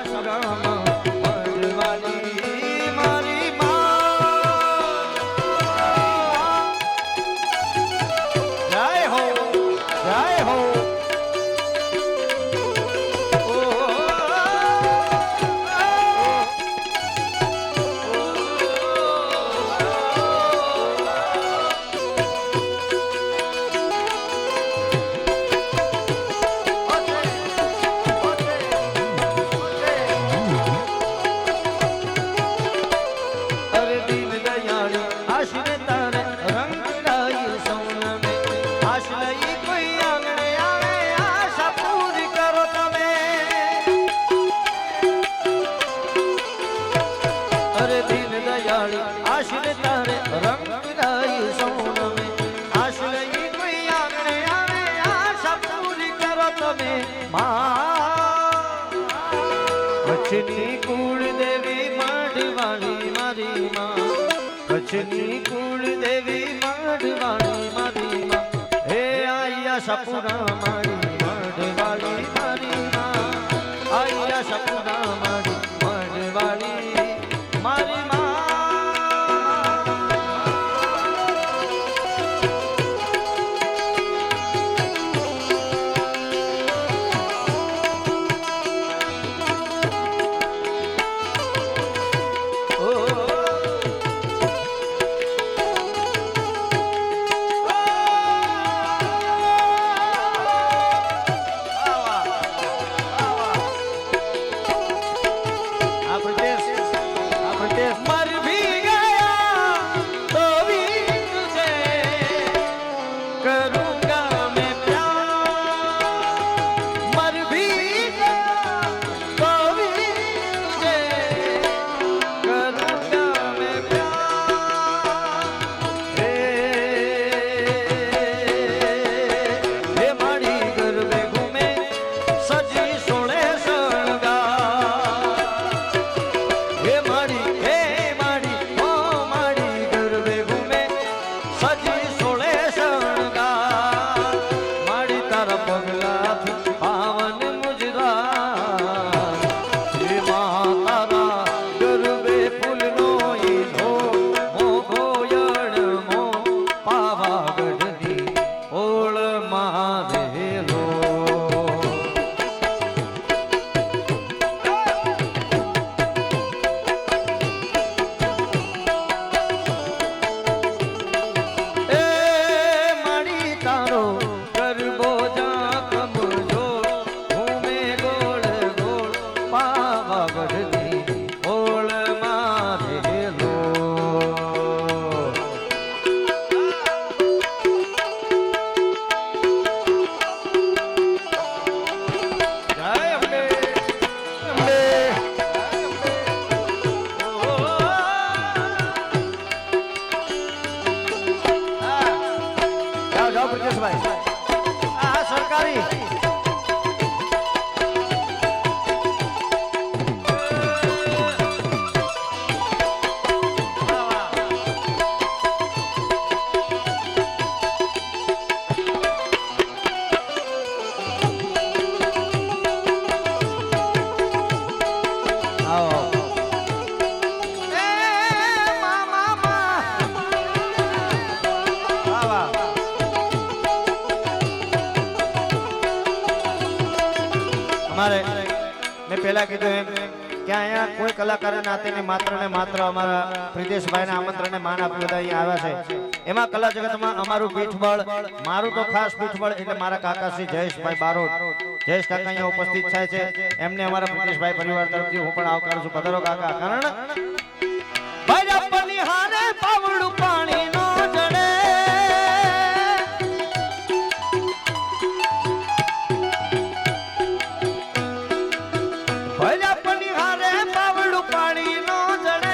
સપુરામાં મઢવાળી મારી માં જય હો જય હો આશરે તારે રંગ રાઈ સોનમે આશરે કોઈ આંગણે આવે આશા પૂરી કરો તમે માં કચ્છની કુળ દેવી મઢવાળી મારી માં કચ્છની કુળ દેવી મઢવાળી મારી માં હે આયા સપુરા મારી મઢવાળી મારી માં આયા સપુરા મારી મઢવાળી મારી માં મેં પહેલા કીધું એમ કે અહીંયા કોઈ કલાકાર નાતે ને માત્ર અમારા પ્રિતેશભાઈના આમંત્રણને માન આપ્યું બધા અહીંયા આવ્યા છે એમાં કલા જગતમાં અમારું પીઠબળ મારું તો ખાસ પીઠબળ એટલે મારા કાકા શ્રી જયેશભાઈ બારોટ જયેશ કાકા અહીંયા ઉપસ્થિત થાય છે એમને અમારા પ્રિતેશભાઈ પરિવાર તરફથી હું પણ આવકારું છું પધારો કાકા કારણ ભાઈ આપની હારે પાવડું પાણી નો જડે ભલા પની હારે પાવડું પાણી નો જડે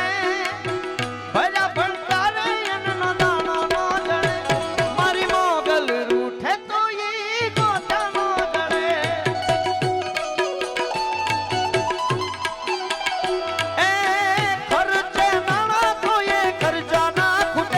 ભલા ભંડારે એનો દાણો નો જડે મારી મોગલ રૂઠે તો ઈ ગોતા નો જડે એ ખર્ચે નાણા તો એ ખર્ચા નાખું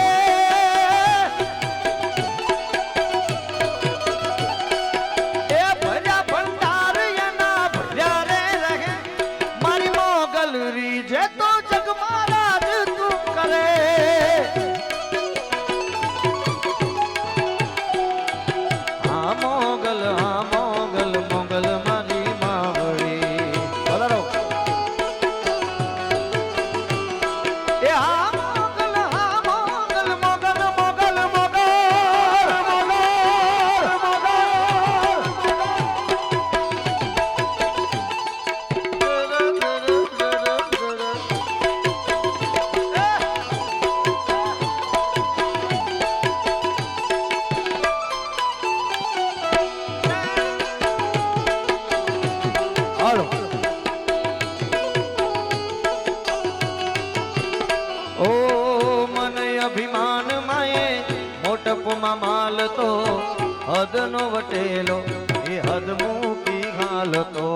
હાલો ઓ મને અભિમાન માએ મોટપમાં માલ તો હદનો વટેલો એ હદ મૂકી હાલતો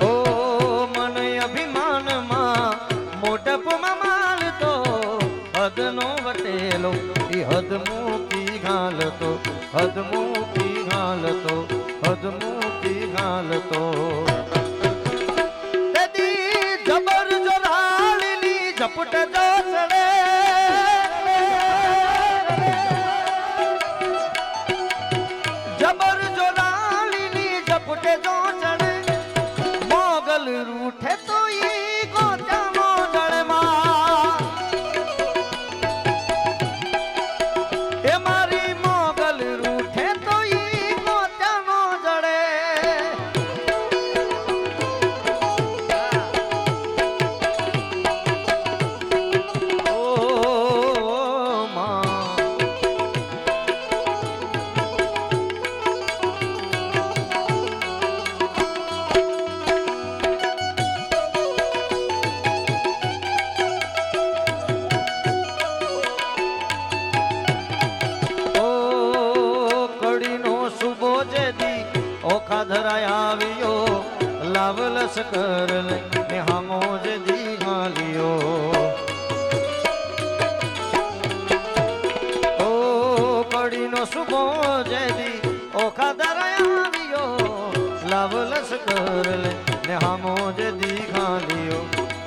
ઓ મને અભિમાનમાં મોટપમાં માલ તો હદનો વટેલો એ હદ મૂકી હાલતો હદ મૂકી હાલતો હદ મૂકી હાલતો જબર જોરાળીની ઝપટ જો ચડે જબર જોરાળીની ઝપટ જો ચડે મોગલ રૂઠે તો ઈ ગોત્યાનો જળમાં એ મારી મોગલ રૂઠે તો ઈ ગોત્યાનો જળે ઓખા ધરાય આવ્યો લાવલસ કર ને હામો જ દીવાલિયો ઓ કડીનો સુબો જેદી ઓખા ધરાય આવ્યો લાવલસ કર ને હામો જ દીવાલિયો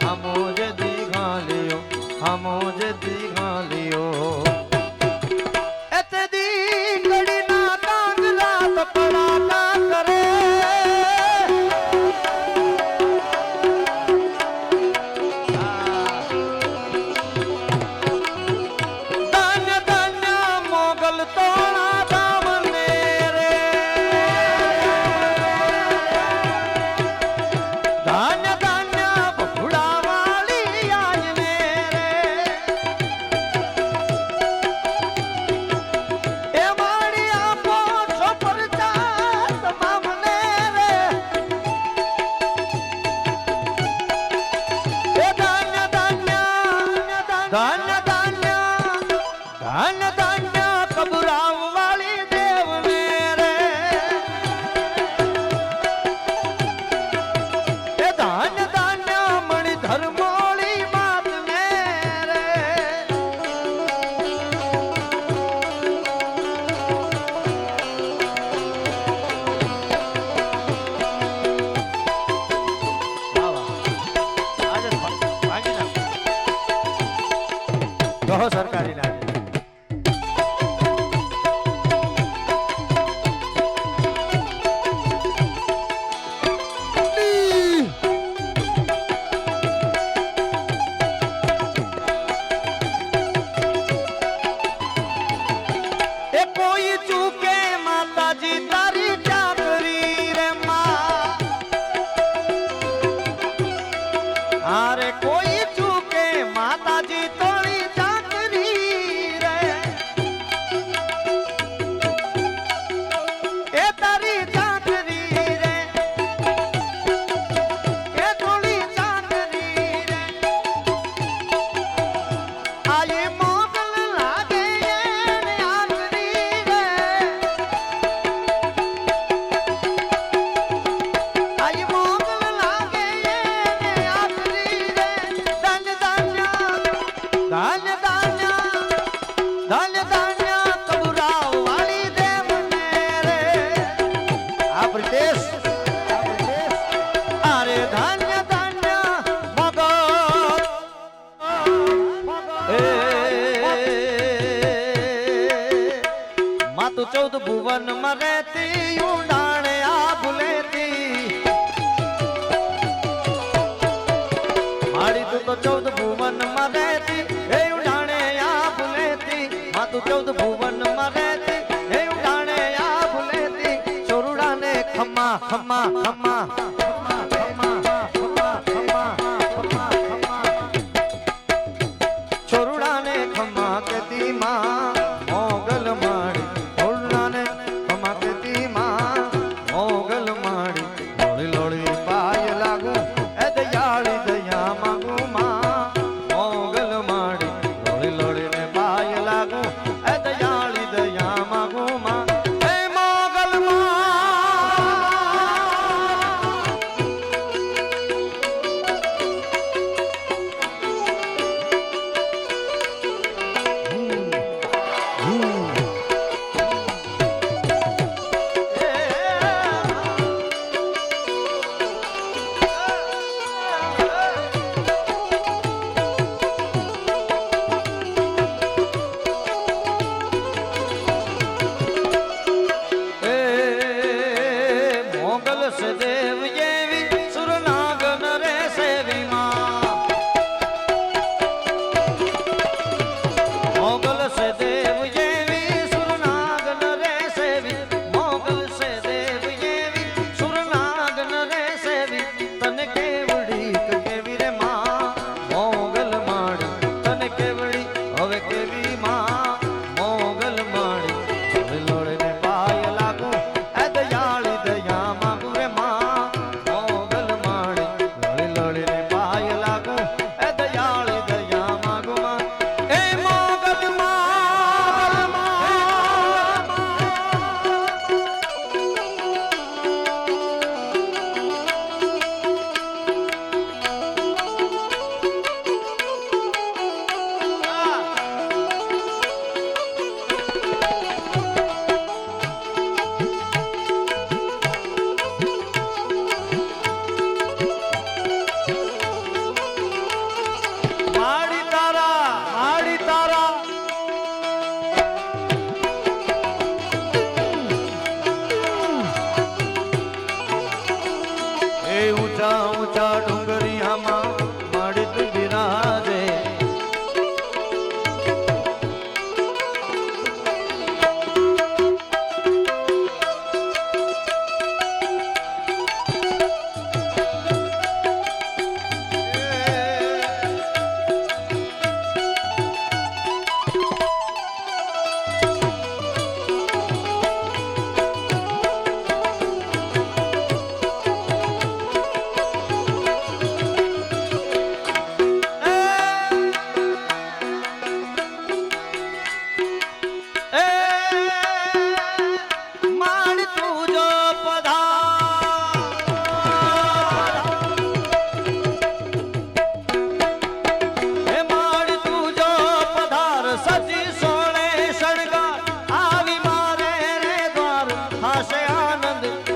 હામો જ દીવાલિયો હામો જ દીવાલિયો धान्य धान्य धान्य धान्य कबूराव वाली देव मेरे धान्य धान्य मणि धर्मोली बात मेरे कहो सरकारी ना कोई चूके माता जी तारी चाकरी रे माँ अरे कोई चूके माता जी तोड़ी धान्य धान्य धान्य धान्य कबूराव वाली देव मेरे आप देश अरे धान्य धान्य मगो मातु 14 भुवन में रहती उड़ाने आ भूलेती मारी तू तो 14 भुवन में रहती तू 14 भुवन में रहती हे उड़ाने या भूलेती चोरुड़ा ने खम्मा खम्मा खम्मा चोरुड़ा ने खम्मा के दी माँ मोगल मारी चोरुड़ा ने ઊંચા ડુંગરિયામાં માડી તું બિરાજે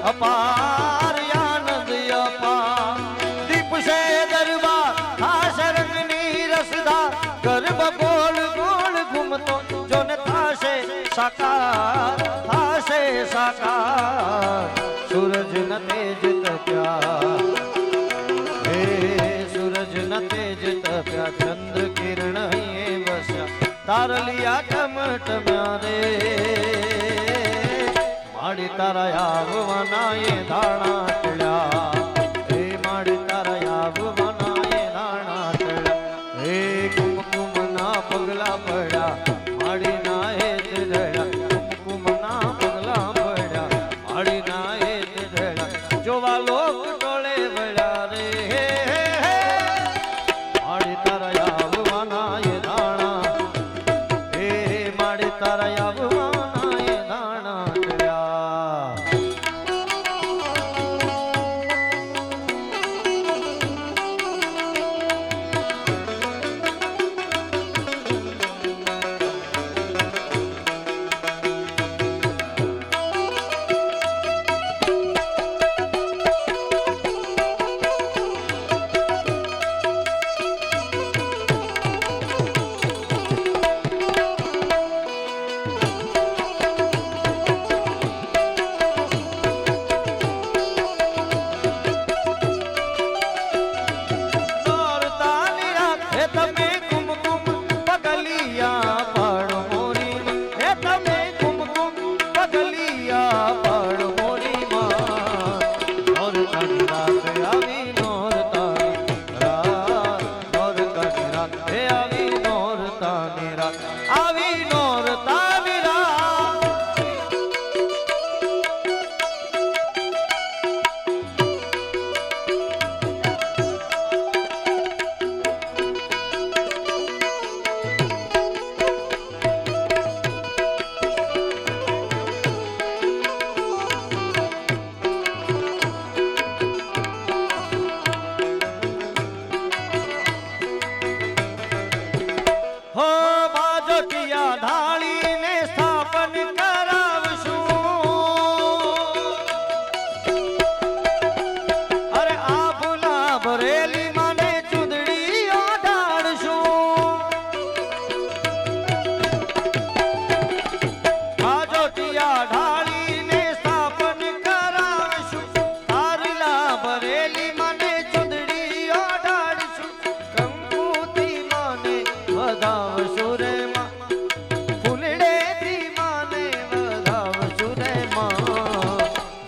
अपार आनंद अपार दीप से दरबार हास रंगनी रसदा गर्भ गोल गोल घूमतो जो ने थासे साकार सूरज न तेज तप्या हे सूरज न तेज तप्या चंद्र किरण ये बस्या तारलिया टमटम्या रे माड़ी तारा आववाना ये धाणा टळ्या हे माड़ी तारा आववाना ये धाणा टळ्या हे कुमकुम ना पगला पड्या माड़ी ना हे ढळ्या कुमकुम ना पगला पड्या माड़ी ना हे ढळ्या जोवा लोक टोळे वळ्या रे माड़ी तारा आववाना ये धाणा हे माड़ी तारा आववाना ये धाणा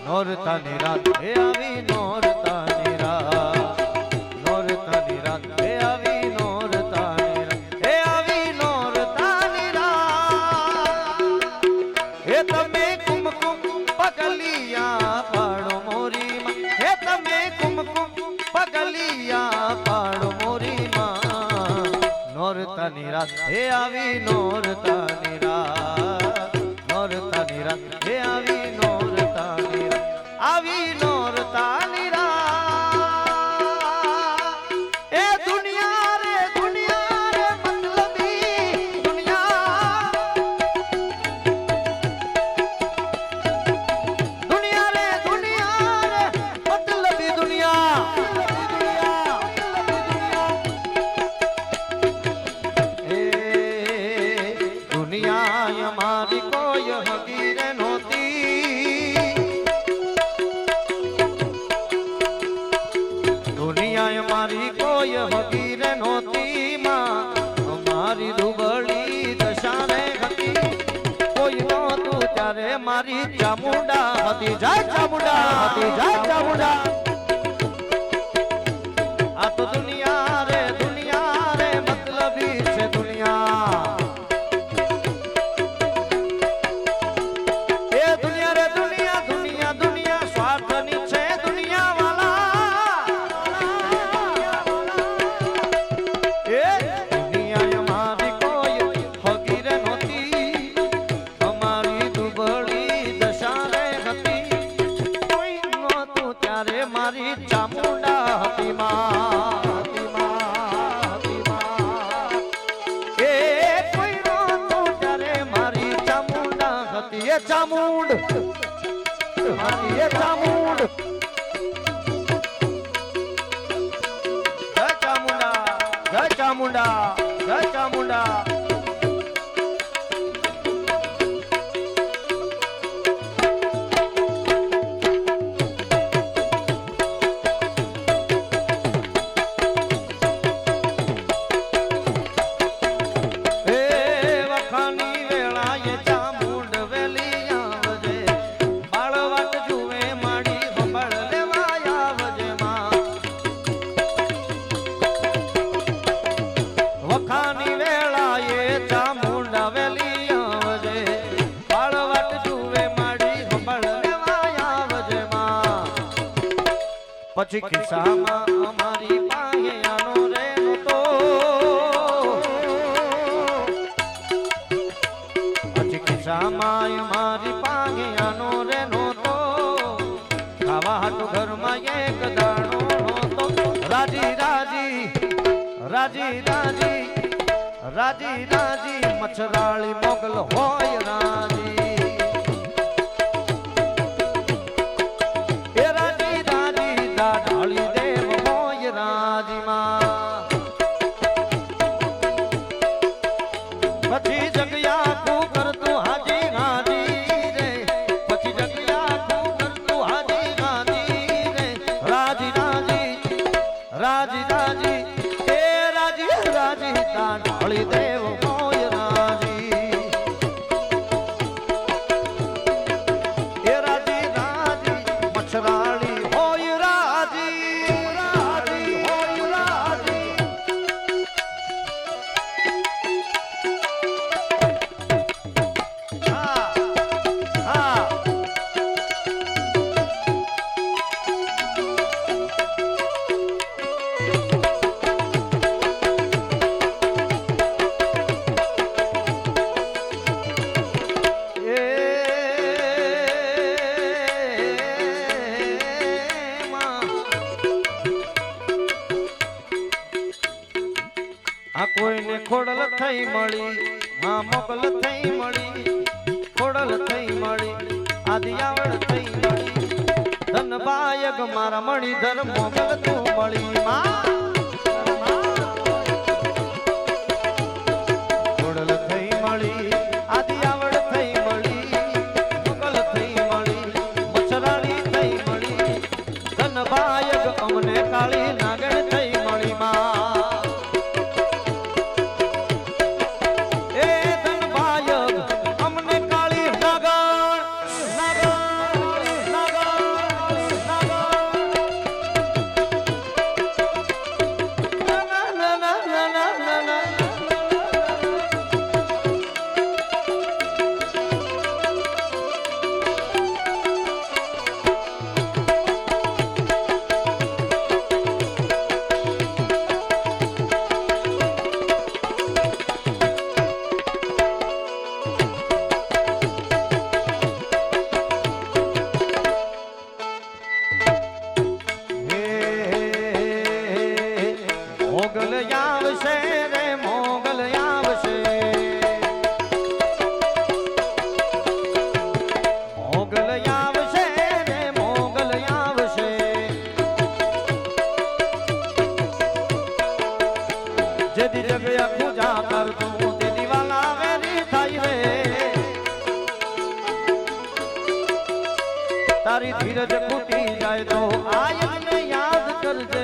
નોરતાની રાત હે આવી નોરતાની રાત નોરતાની રાત હે આવી નોરતાની રાત હે આવી નોરતાની રાત હે તમે કુમકુમ પગલિયા પાડો મોરી માં હે તમે કુમકુમ પગલિયા પાડો મોરી માં નોરતાની રાત હે આવી નોરતાની રાત નોરતાની રાત હે આવી નોરતાની રાત આવી નોરતાની રાત એ દુનિયા રે મતલબી દુનિયા દુનિયા રે મતલબી દુનિયા એ દુનિયા અમારી કોઈ હગીર નહોતી મારી ચામુંડા હતી જય ચામુંડા હતી જય ચામુંડા આ તો દુનિયા રે મતલબી છે દુનિયા એ દુનિયા રે દુનિયા દુનિયા દુનિયા સ્વાર્થની છે દુનિયા વાલા એ દુનિયા અમારી કોઈ હગીરે નહોતી અમારી દુબળી દશા રે હતી કોઈ નહોતું ત્યારે મારી ચામુંડા હતી માં ચામુંડ ચામુંડ જય ચામુંડા જય ચામુંડા જય ચામુંડા પછી ખિસ્સામાં અમારી પાસે આનો રે નતો પછી ખિસ્સામાં અમારી પાસે આનો રે નતો ખાવા હાટુ ઘરમાં એક દાણો નતો રાજી રાજી રાજી રાજી રાજી રાજી મચ્છરાળી મોગલ હોય રાજી ઢાળી દેવ હોય રાજીમાં પછી જગ્યા કુ કરતું હાજી હાજી રે પછી જગ્યા કુ કરતું હાજી હાજી રે રાજી રાજી રાજી રાજી એ રાજી રાજી ઢાળી દેવ હોય રાજી એ રાજી રાજી મચ્છરાળી આ કોઈને ખોડલ થઈ મળી માં મોકલ થઈ મળી ખોડલ થઈ મળી આદિયાવળ થઈ મળી ધનબાયક મારા મણીધર મોગલ તું મળી માં ખોડલ થઈ મળી આદિયાવળ થઈ મળી મોગલ થઈ મળી મચ્છરાળી થઈ મળી ધનબાયક અમને કાળી નાગણ થઈ મળી માં તારી ધીરજ ખૂટી જાય તો આયને યાદ કરજે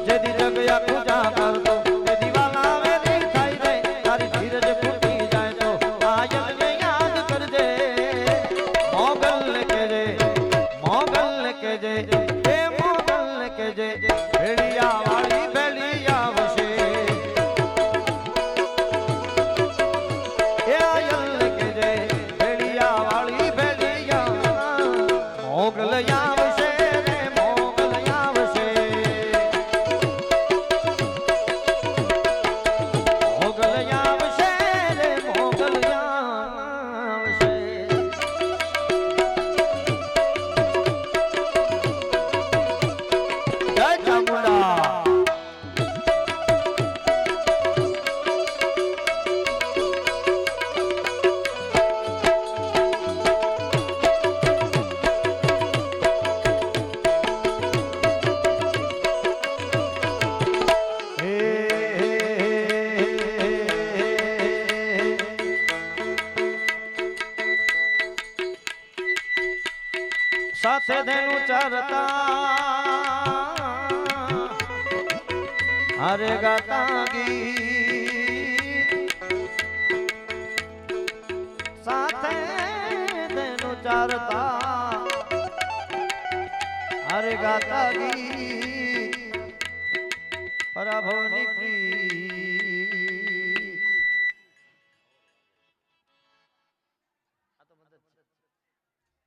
જેદી જગ્યા પૂજા કરતો તે દીવાના વેરી થાય રે તારી ધીરજ ખૂટી સાથે ધેનું ચરતા હરે ગાતા ગીત સાથે ધેનું ચરતા હરે ગાતા ગીત પ્રભુની પ્રિય